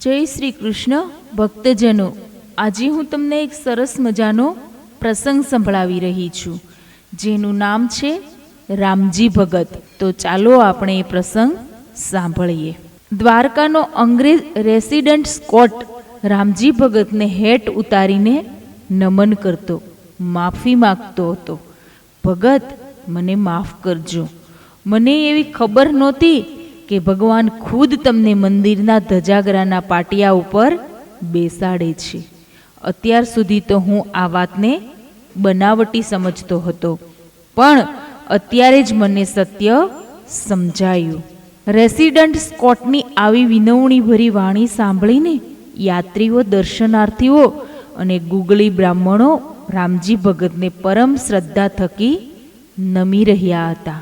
જય શ્રી કૃષ્ણ ભક્તજનો, આજે હું તમને એક સરસ મજાનો પ્રસંગ સંભળાવી રહી છું, જેનું નામ છે રામજી ભગત. તો ચાલો આપણે એ પ્રસંગ સાંભળીએ. દ્વારકાનો અંગ્રેજ રેસિડન્ટ સ્કોટ રામજી ભગતને હેટ ઉતારીને નમન કરતો, માફી માગતો હતો. ભગત, મને માફ કરજો. મને એવી ખબર નહોતી કે ભગવાન ખુદ તમને મંદિરના ધજાગરાના પાટિયા ઉપર બેસાડે છે. અત્યાર સુધી તો હું આ વાતને બનાવટી સમજતો હતો, પણ અત્યારે જ મને સત્ય સમજાયું. રેસિડન્ટ સ્કોટની આવી વિનવણી ભરી વાણી સાંભળીને યાત્રીઓ, દર્શનાર્થીઓ અને ગુગળી બ્રાહ્મણો રામજી ભગતને પરમ શ્રદ્ધા થકી નમી રહ્યા હતા.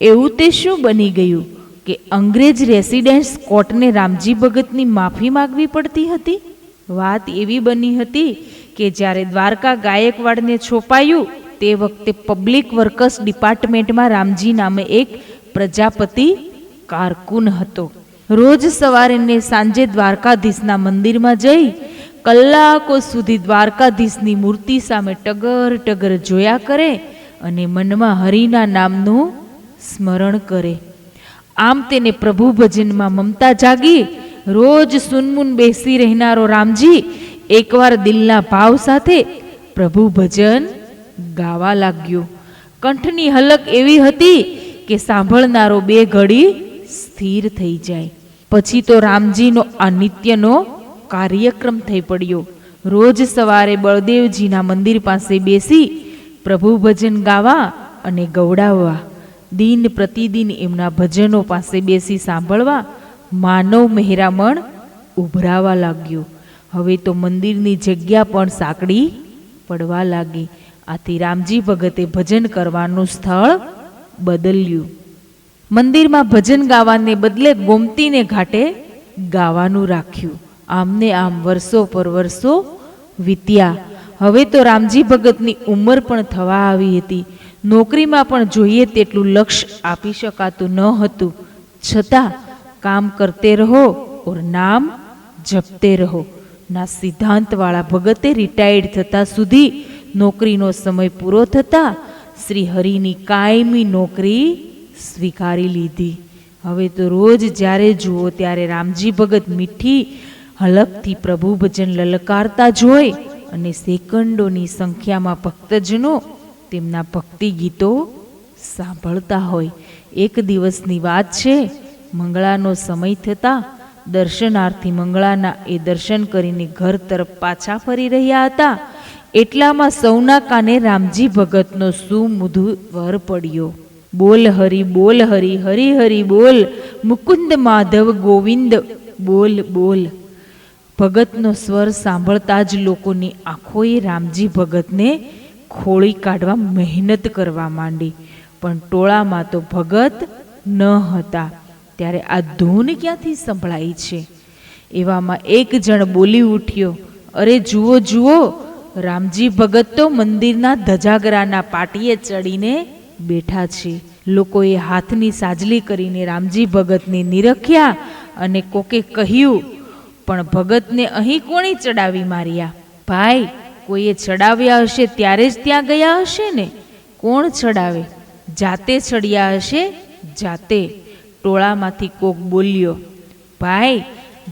એવું તે શું બની ગયું કે અંગ્રેજ રેસિડન્ટ સ્કોટને રામજી ભગતની માફી માગવી પડતી હતી? વાત એવી બની હતી કે જ્યારે દ્વારકા ગાયકવાડને છોપાયું તે વખતે પબ્લિક વર્કર્સ ડિપાર્ટમેન્ટમાં રામજી નામે એક પ્રજાપતિ કારકુન હતો. રોજ સવારે ને સાંજે દ્વારકાધીશના મંદિરમાં જઈ કલાકો સુધી દ્વારકાધીશની મૂર્તિ સામે ટગર ટગર જોયા કરે અને મનમાં હરિના નામનું સ્મરણ કરે. આમ તેને પ્રભુ ભજનમાં મમતા જાગી રોજ સુનમુન બેસી રહેનારો રામજી એકવાર દિલના ભાવ સાથે પ્રભુ ભજન ગાવા લાગ્યો. કંઠની હલક એવી હતી કે સાંભળનારો બે ઘડી સ્થિર થઈ જાય. પછી તો રામજીનો આ નિત્યનો કાર્યક્રમ થઈ પડ્યો. રોજ સવારે બળદેવજીના મંદિર પાસે બેસી પ્રભુ ભજન ગાવા અને ગવડાવવા. દિન પ્રતિદિન એમના ભજનો પાસે બેસી સાંભળવા માનવ મહેરામણ ઉભરાવા લાગ્યો. હવે તો મંદિરની જગ્યા પણ સાંકડી પડવા લાગી. આથી રામજી ભગતે ભજન કરવાનું સ્થળ બદલ્યું. મંદિરમાં ભજન ગાવાને બદલે ગોમતીને ઘાટે ગાવાનું રાખ્યું. આમને આમ વર્ષો પર વર્ષો વીત્યા. હવે તો રામજી ભગતની ઉંમર પણ થવા આવી હતી. નોકરીમાં પણ જોઈએ તેટલું લક્ષ્ય આપી શકાતું ન હતું. છતાં કામ કરતે રહો ઓર નામ જપતે રહો ના સિદ્ધાંતવાળા ભગતે રિટાયર્ડ થતા સુધી નોકરીનો સમય પૂરો થતાં શ્રી હરિની કાયમી નોકરી સ્વીકારી લીધી. હવે તો રોજ જ્યારે જુઓ ત્યારે રામજી ભગત મીઠી હલકથી પ્રભુ ભજન લલકારતા જોઈ અને સેકન્ડોની સંખ્યામાં ભક્તજનો તેમના ભક્તિ ગીતો સાંભળતા હોય. એક દિવસની વાત છે. મંગળાનો સમય થતાં દર્શનાર્થી મંગળાના એ દર્શન કરીને ઘર તરફ પાછા ફરી રહ્યા હતા. એટલામાં સૌના કાને રામજી ભગતનો સુમધુર પડ્યો. બોલ હરી, બોલ હરી, હરી હરી બોલ, મુકુંદ માધવ ગોવિંદ બોલ બોલ. ભગતનો સ્વર સાંભળતા જ લોકોની આંખોએ રામજી ભગતને ખોળી કાઢવા મહેનત કરવા માંડી, પણ ટોળામાં તો ભગત ન હતા. ત્યારે આ ધૂન ક્યાંથી સંભળાઈ છે? એવામાં એક જણ બોલી ઉઠ્યો, અરે જુઓ જુઓ, રામજી ભગત તો મંદિરના ધજાગરાના પાટીએ ચડીને બેઠા છે. લોકોએ હાથની સાજલી કરીને રામજી ભગતને નિરખ્યા અને કોકે કહ્યું, પણ ભગતને અહીં કોણે ચડાવી માર્યા? ભાઈ, કોઈએ ચડાવ્યા હશે ત્યારે જ ત્યાં ગયા હશે ને. કોણ ચડાવે? જાતે ચડ્યા હશે, જાતે. ટોળામાંથી કોક બોલ્યો, ભાઈ,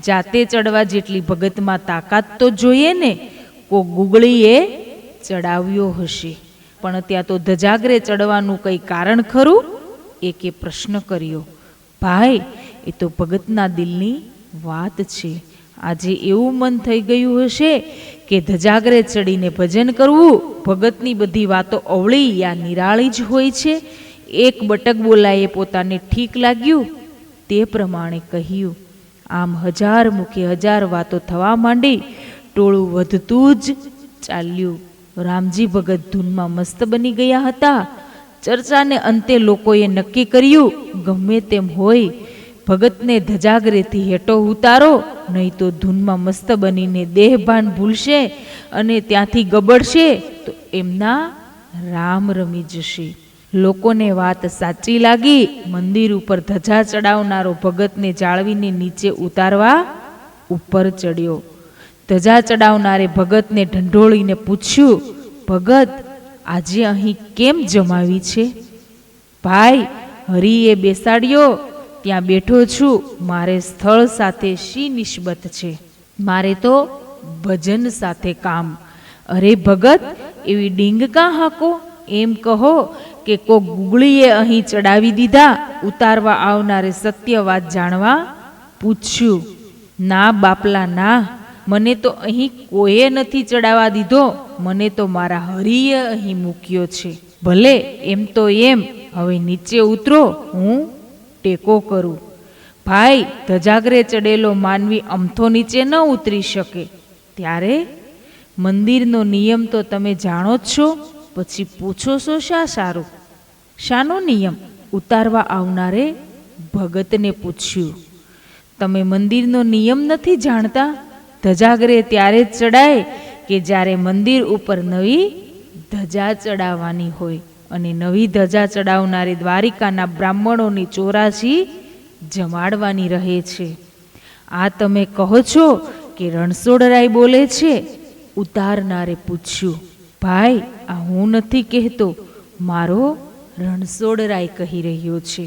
જાતે ચડવા જેટલી ભગતમાં તાકાત તો જોઈએ ને. કોક ગુગળીએ ચડાવ્યો હશે. પણ ત્યાં તો ધજાગરે ચડવાનું કંઈ કારણ ખરું? એકે પ્રશ્ન કર્યો. ભાઈ, એ તો ભગતના દિલની વાત છે. આજે એવું મન થઈ ગયું હશે કે ધજાગરે ચડીને ભજન કરવું ભગતની બધી વાતો અવળી યા નિરાળી જ હોય છે. એક બટક બોલાએ પોતાને ઠીક લાગ્યું તે પ્રમાણે કહ્યું. આમ હજાર મુખે હજાર વાતો થવા માંડી. ટોળું વધતું જ ચાલ્યું. રામજી ભગત ધૂનમાં મસ્ત બની ગયા હતા. ચર્ચાને અંતે લોકોએ નક્કી કર્યું, ગમે તેમ હોય ભગતને ધજાગરેથી હેઠો ઉતારો, નહીં તો ધૂનમાં મસ્ત બનીને દેહભાન ભૂલશે અને ત્યાંથી ગબડશે તો એમના રામ રમી જશે. લોકોને વાત સાચી લાગી. મંદિર ઉપર ધજા ચડાવનારો ભગતને જાળવીને નીચે ઉતારવા ઉપર ચડ્યો. ધજા ચડાવનારે ભગતને ઢંઢોળીને પૂછ્યું, ભગત, આજે અહીં કેમ જમાવી છે? ભાઈ, હરિએ બેસાડ્યો ત્યાં બેઠો છું. મારે સ્થળ સાથે શી નિસ્બત છે? મારે તો ભજન સાથે કામ. અરે ભગત, એવી ડીંગ કાં હાકો? એમ કહો કે કોક ગુગળીએ અહીં ચડાવી દીધા. ઉતારવા આવનારે સત્ય વાત જાણવા પૂછ્યું. ના બાપલા ના, મને તો અહીં કોઈએ નથી ચડાવવા દીધો. મને તો મારા હરિએ અહીં મૂક્યો છે. ભલે, એમ તો એમ, હવે નીચે ઉતરો, હું ટેકો કરું. ભાઈ, ધજાગરે ચડેલો માનવી અમથો નીચે ન ઉતરી શકે. ત્યારે મંદિરનો નિયમ તો તમે જાણો જ છો, પછી પૂછો છો શા સારું? શાનો નિયમ? ઉતારવા આવનારે ભગતને પૂછ્યું. તમે મંદિરનો નિયમ નથી જાણતા? ધજાગરે ત્યારે જ ચડાય કે જ્યારે મંદિર ઉપર નવી ધજા ચડાવવાની હોય, અને નવી ધજા ચડાવનારી દ્વારિકાના બ્રાહ્મણોની 84 જમાડવાની રહે છે. આ તમે કહો છો કે રણછોડરાય બોલે છે? ઉતારનારે પૂછ્યું. ભાઈ, આ હું નથી કહેતો, મારો રણછોડરાય કહી રહ્યો છે.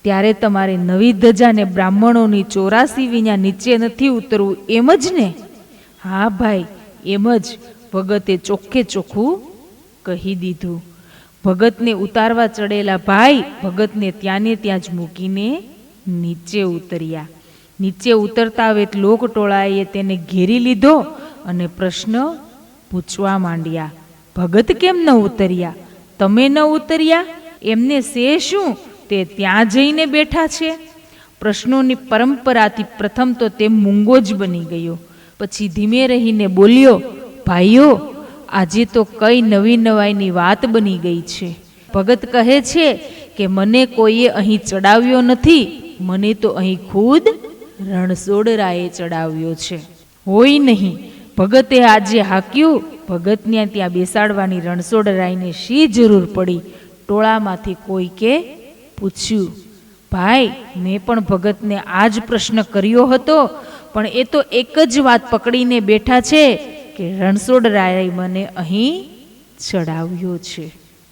ત્યારે તમારે નવી ધજાને બ્રાહ્મણોની 84 વિના નીચે નથી ઉતરવું, એમ જ ને? હા ભાઈ, એમ જ, ભગતે ચોખ્ખે ચોખ્ખું કહી દીધું. ભગતને ઉતારવા ચડેલા ભાઈ ભગતને ત્યાંને ત્યાં જ મૂકીને નીચે ઉતર્યા. નીચે ઉતરતા વેત લોકટોળાએ તેને ઘેરી લીધો અને પ્રશ્ન પૂછવા માંડ્યા. ભગત કેમ ન ઉતર્યા? તમે ન ઉતર્યા? એમને સે શું? તે ત્યાં જઈને બેઠા છે. પ્રશ્નોની પરંપરાથી પ્રથમ તો તે મૂંગો જ બની ગયો. પછી ધીમે રહીને બોલ્યો, ભાઈઓ, આજે તો કઈ નવી નવાઈની વાત બની ગઈ છે. ભગત કહે છે કે મને કોઈએ અહીં ચડાવ્યો નથી, મને તો અહીં ખુદ રણછોડરાયે ચડાવ્યો છે. હોય નહીં, ભગતે આજે હાક્યું. ભગતને ત્યાં બેસાડવાની રણછોડરાયને શી જરૂર પડી? ટોળામાંથી કોઈકે પૂછ્યું. ભાઈ, મેં પણ ભગતને આ જ પ્રશ્ન કર્યો હતો, પણ એ તો એક જ વાત પકડીને બેઠા છે કે રણછોડરાયે મને અહીં ચડાવ્યો છે.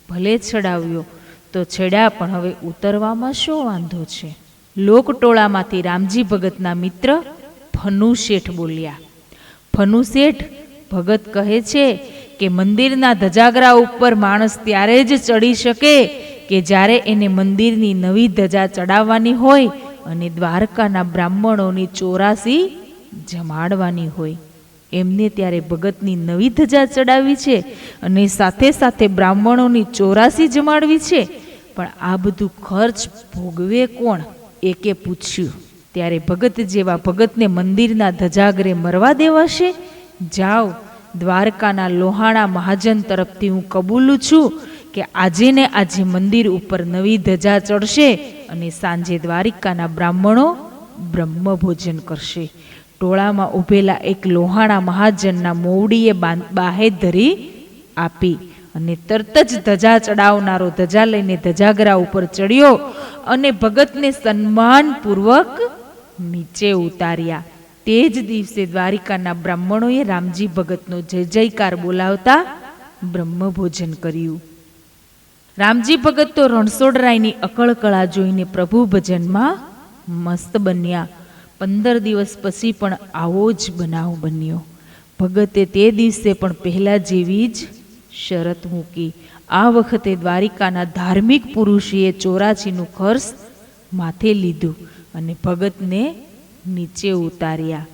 ભલે ચડાવ્યો તો ચડ્યા, પણ હવે ઉતરવામાં શો વાંધો છે? લોકટોળામાંથી રામજી ભગતના મિત્ર ફનુ શેઠ બોલ્યા. ફનુ શેઠ, ભગત કહે છે કે મંદિરના ધજાગરા ઉપર માણસ ત્યારે જ ચડી શકે કે જ્યારે એને મંદિરની નવી ધજા ચડાવવાની હોય અને દ્વારકાના બ્રાહ્મણોની 84 જમાડવાની હોય. એમને ત્યારે ભગતની નવી ધજા ચડાવી છે અને સાથે સાથે બ્રાહ્મણોની 84 જમાડવી છે. પણ આ બધું ખર્ચ ભોગવે કોણ? એકે પૂછ્યું. ત્યારે ભગત જેવા ભગતને મંદિરના ધજાગરે મરવા દેવાશે? જાઓ, દ્વારકાના લોહાણા મહાજન તરફથી હું કબૂલું છું કે આજે ને આજે મંદિર ઉપર નવી ધજા ચડશે અને સાંજે દ્વારિકાના બ્રાહ્મણો બ્રહ્મભોજન કરશે. ટોળામાં ઊભેલા એક લોહાણા મહાજનના મોવડીએ બાહેધરી આપી અને તરત જ ધજા ચડાવનારો ધજા લઈને ધજાગરા ઉપર ચડ્યો અને ભગતને સન્માનપૂર્વક નીચે ઉતાર્યા. તે જ દિવસે દ્વારિકાના બ્રાહ્મણોએ રામજી ભગતનો જય જયકાર બોલાવતા બ્રહ્મભોજન કર્યું. રામજી ભગત તો રણછોડરાયની અકળકળા જોઈને પ્રભુ ભજનમાં મસ્ત બન્યા. 15 દિવસ પછી પણ આવો જ બનાવ બન્યો. ભગતે તે દિવસે પણ પહેલા જેવી જ શરત મૂકી. આ વખતે દ્વારિકાના ધાર્મિક પુરુષે 84નું ખર્ચ માથે લીધું અને ભગતને નીચે ઉતાર્યા.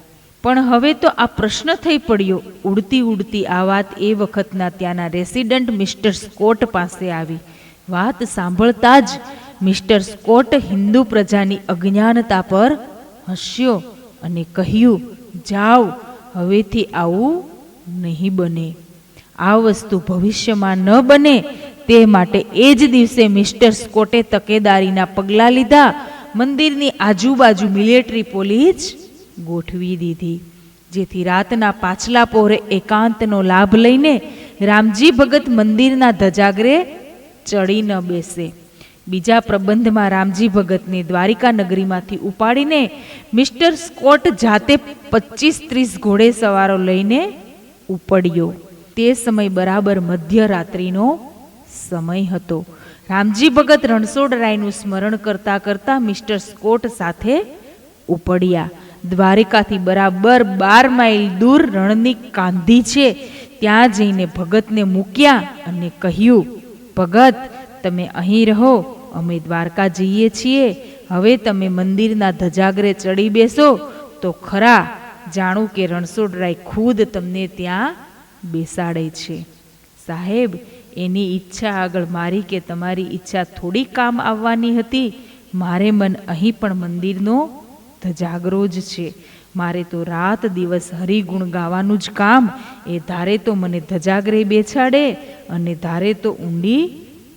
પણ હવે તો આ પ્રશ્ન થઈ પડ્યો. ઉડતી ઉડતી આ વાત એ વખતના ત્યાંના રેસિડન્ટ મિસ્ટર સ્કોટ પાસે આવી. વાત સાંભળતા જ મિસ્ટર સ્કોટ હિન્દુ પ્રજાની અજ્ઞાનતા પર હસ્યો અને કહ્યું, જાઓ, હવેથી આવું નહીં બને. આ વસ્તુ ભવિષ્યમાં ન બને તે માટે એ જ દિવસે મિસ્ટર સ્કોટે તકેદારીના પગલાં લીધા. મંદિરની આજુબાજુ મિલિટરી પોલીસ ગોઠવી દીધી, જેથી રાતના પાછલા પહોરે એકાંતનો લાભ લઈને રામજી ભગત મંદિરના ધજાગરે ચડી ન બેસે. બીજા પ્રબંધમાં રામજી ભગતને દ્વારિકા નગરીમાંથી ઉપાડીને મિસ્ટર સ્કોટ જાતે 25-30 ઘોડે સવારો લઈને ઉપડ્યો. તે સમય બરાબર મધ્યરાત્રિનો સમય હતો. રામજી ભગત રણછોડરાયનું સ્મરણ કરતા કરતા મિસ્ટર સ્કોટ સાથે ઉપડ્યા. દ્વારિકાથી બરાબર 12 માઇલ દૂર રણની કાંધી છે. ત્યાં જઈને ભગતને મૂક્યા અને કહ્યું, ભગત, તમે અહીં રહો, અમે દ્વારકા જઈએ છીએ. હવે તમે મંદિરના ધજાગરે ચડી બેસો તો ખરા. જાણું કે રણછોડરાય ખુદ તમને ત્યાં બેસાડે છે. સાહેબ, એની ઈચ્છા આગળ મારી કે તમારી ઈચ્છા થોડી કામ આવવાની હતી. મારે મન અહીં પણ મંદિરનો ધજાગરો જ છે. મારે તો રાત દિવસ હરિગુણ ગાવાનું જ કામ. એ ધારે તો મને ધજાગરે બેસાડે અને ધારે તો ઊંડી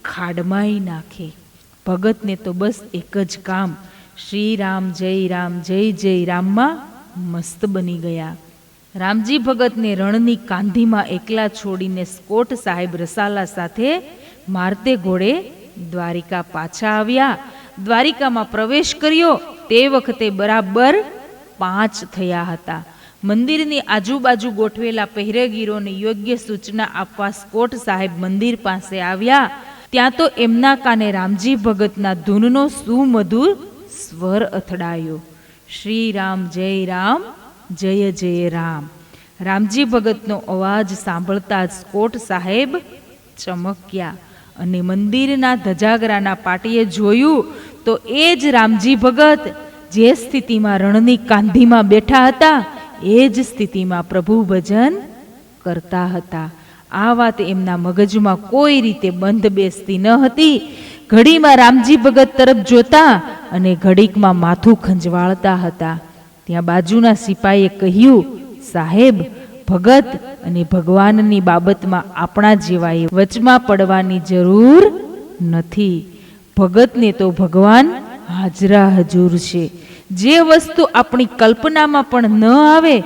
ખાડમાંય નાખે. ભગતને તો બસ એક જ કામ, શ્રી રામ જય જય રામમાં મસ્ત બની ગયા. રામજી ભગતને રણની કાંધીમાં એકલા છોડીને સ્કોટ સાહેબ રસાલા સાથે મારતે ઘોડે દ્વારિકા પાછા આવ્યા. દ્વારિકામાં પ્રવેશ કર્યો તે વખતે બરાબર 5 થયા હતા. મંદિરની આજુબાજુ ગોઠવેલા પહેરેગીરોને યોગ્ય સૂચના આપવા સ્કોટ સાહેબ મંદિર પાસે આવ્યા. ત્યાં તો એમના કાને રામજી ભગતના ધૂનનો સુમધુર સ્વર અથડાયો, શ્રી રામ જય જય રામ. રામજી ભગતનો અવાજ સાંભળતા જ સ્કોટ સાહેબ ચમક્યા અને મંદિરના ધજાગરાના પાટીએ જોયું તો એ જ રામજી ભગત જે સ્થિતિમાં રણની કાંધીમાં બેઠા હતા એ જ સ્થિતિમાં પ્રભુ ભજન કરતા હતા. આ વાત એમના મગજમાં કોઈ રીતે બંધ બેસતી ન હતી. ઘડીમાં રામજી ભગત તરફ જોતા અને ઘડીકમાં માથું ખંજવાળતા હતા. ત્યાં બાજુના સિપાહીએ કહ્યું, સાહેબ, ભગત અને ભગવાનની બાબતમાં આપણા જેવાએ વચમાં પડવાની જરૂર નથી. ભગતને તો ભગવાન હાજરા હજુર છે. જે વસ્તુ આપણી કલ્પનામાં પણ ન આવે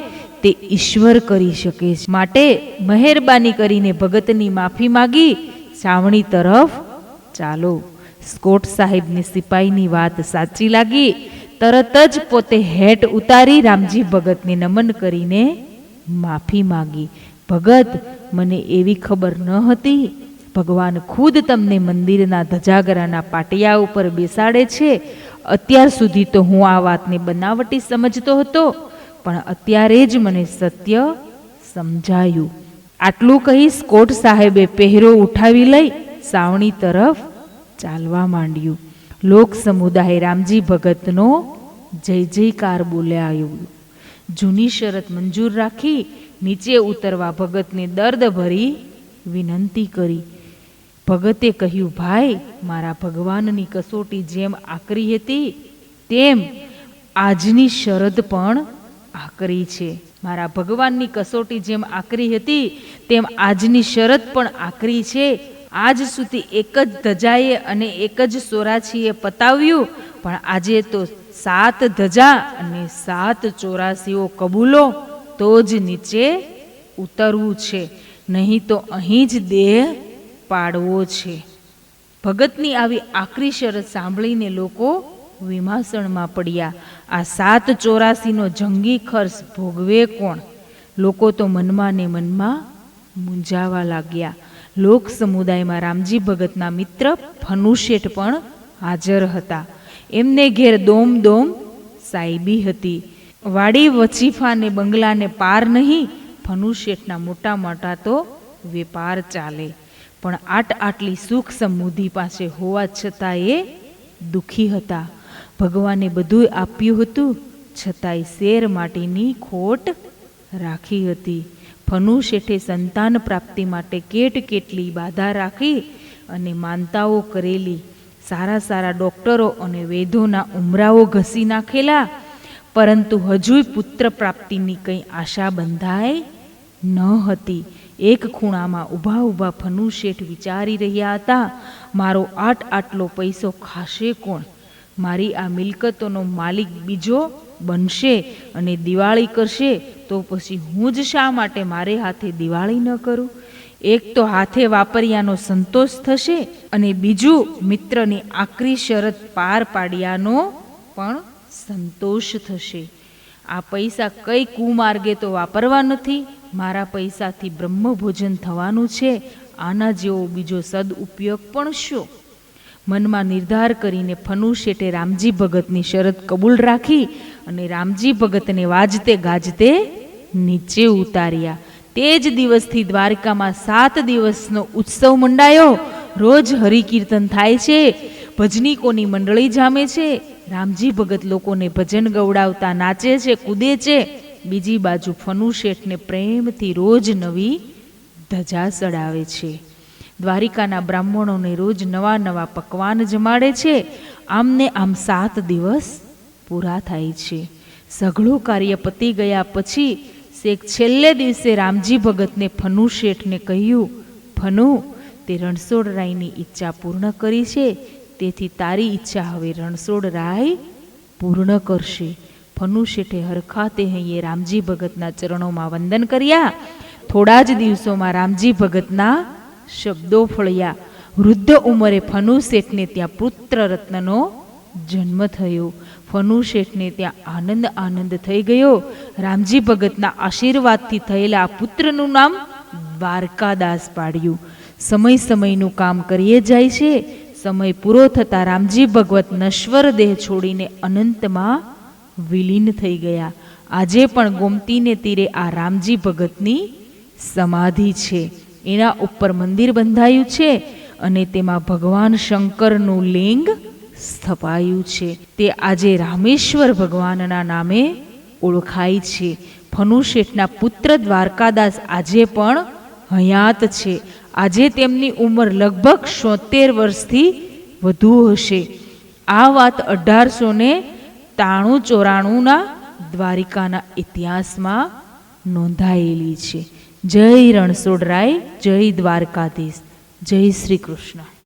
તે ઈશ્વર કરી શકે છે. માટે મહેરબાની કરીને ભગતની માફી માગી છાવણી તરફ ચાલો. સ્કોટ સાહેબને સિપાહીની વાત સાચી લાગી. તરત જ પોતે હેટ ઉતારી રામજી ભગતને નમન કરીને માફી માગી. ભગત, મને એવી ખબર ન હતી. ભગવાન ખુદ તમને મંદિરના ધજાગરાના પાટિયા ઉપર બેસાડે છે. અત્યાર સુધી તો હું આ વાતને બનાવટી સમજતો હતો, પણ અત્યારે જ મને સત્ય સમજાયું. આટલું કહી સ્કોટ સાહેબે પહેરો ઉઠાવી લઈ સાવણી તરફ ચાલવા માંડ્યું. લોક સમુદાય રામજી ભગતનો જય જયકાર બોલાયો. જૂની શરત મંજૂર રાખી નીચે ઉતરવા ભગતને દર્દ ભરી વિનંતી કરી. ભગતે કહ્યું, ભાઈ, મારા ભગવાનની કસોટી જેમ આકરી હતી તેમ આજની શરત પણ આકરી છે. મારા ભગવાનની કસોટી જેમ આકરી હતી તેમ આજની શરત પણ આકરી છે. આજ સુધી એક જ ધજાએ અને એક જ ચોરાસીએ પતાવ્યું, પણ આજે તો 7 ધજા અને 7 ચોરાસીઓ કબૂલો તો જ નીચે ઉતરવું છે, નહીં તો અહીં જ દેહ પાડવો છે. ભગતની આવી આકરી શરત સાંભળીને લોકો વિમાસણમાં પડ્યા. આ 7 ચોરાસીનો જંગી ખર્ચ ભોગવે કોણ? લોકો તો મનમાં ને મનમાં મૂંઝાવા લાગ્યા. લોક સમુદાયમાં રામજી ભગતના મિત્ર ફનુશેઠ પણ હાજર હતા. એમને ઘેર દોમ સાહેબી હતી. વાડી વચીફાને બંગલાને પાર નહીં, ફનુશેઠના મોટા મોટા તો વેપાર ચાલે. પણ આટલી સુખ સમૃદ્ધિ પાસે હોવા છતાં એ દુઃખી હતા. ભગવાને બધું આપ્યું હતું, છતાંય શેર માટેની ખોટ રાખી હતી. ફનુશેઠે સંતાન પ્રાપ્તિ માટે કેટલી બાધા રાખી અને માનતાઓ કરેલી. સારા ડોક્ટરો અને વૈદ્યોના ઉમરાઓ ઘસી નાખેલા, પરંતુ હજુય પુત્ર પ્રાપ્તિની કંઈ આશા બંધાઈ ન હતી. એક ખૂણામાં ઊભા ફનુશેઠ વિચારી રહ્યા હતા, મારો આટલો પૈસો ખાશે કોણ? મારી આ મિલકતોનો માલિક બીજો બનશે અને દિવાળી કરશે તો પછી હું જ શા માટે મારે હાથે દિવાળી ન કરું? એક તો હાથે વાપર્યાનો સંતોષ થશે અને બીજું મિત્રની આકરી શરત પાર પાડ્યાનો પણ સંતોષ થશે. આ પૈસા કઈ કુમાર્ગે તો વાપરવા નથી. મારા પૈસાથી બ્રહ્મભોજન થવાનું છે. આના જેવો બીજો સદઉપયોગ પણ શું? મનમાં નિર્ધાર કરીને ફનુ શેઠે રામજી ભગતની શરત કબૂલ રાખી અને રામજી ભગતને વાજતે ગાજતે નીચે ઉતાર્યા. તે જ દિવસથી દ્વારકામાં 7 દિવસનો ઉત્સવ મંડાયો. રોજ હરિકીર્તન થાય છે, ભજનીકોની મંડળી જામે છે. રામજી ભગત લોકોને ભજન ગવડાવતા નાચે છે, કૂદે છે. બીજી બાજુ ફનુ શેઠને પ્રેમથી રોજ નવી ધજા ચડાવે છે. દ્વારિકાના બ્રાહ્મણોને રોજ નવા નવા પકવાન જમાડે છે. આમને આમ 7 દિવસ પૂરા થાય છે. સઘળું કાર્ય પતી ગયા પછી શેખ છેલ્લે દિવસે રામજી ભગતને ફનુ શેઠને કહ્યું, ફનુ, તે રણછોડરાયની ઈચ્છા પૂર્ણ કરી છે, તેથી તારી ઈચ્છા હવે રણછોડરાય પૂર્ણ કરશે. ફનુ શેઠે હરખાતે હૈયે રામજી ભગતના ચરણોમાં વંદન કર્યા. થોડા જ દિવસોમાં રામજી ભગતના શબ્દો ફળ્યા. વૃદ્ધ ઉંમરે ફનુ શેઠને ત્યાં પુત્ર રત્નનો જન્મ થયો. ફનુ શેઠને ત્યાં આનંદ થઈ ગયો. રામજી ભગતના આશીર્વાદથી થયેલા આ પુત્રનું નામ દ્વારકાદાસ પાડ્યું. સમયનું કામ કરીએ જાય છે. સમય પૂરો થતાં રામજી ભગવત નશ્વર દેહ છોડીને અનંતમાં વિલીન થઈ ગયા. આજે પણ ગોમતીને તીરે આ રામજી ભગતની સમાધિ છે. એના ઉપર મંદિર બંધાયું છે અને તેમાં ભગવાન શંકરનું લિંગ સ્થપાયું છે. તે આજે રામેશ્વર ભગવાનના નામે ઓળખાય છે. ફનુ શેઠના પુત્ર દ્વારકાદાસ આજે પણ હયાત છે. આજે તેમની ઉંમર લગભગ 76 વર્ષથી વધુ હશે. આ વાત 1893-94ના દ્વારિકાના ઇતિહાસમાં નોંધાયેલી છે. જય રણછોડરાય, જય દ્વારકાધીશ, જય શ્રી કૃષ્ણ.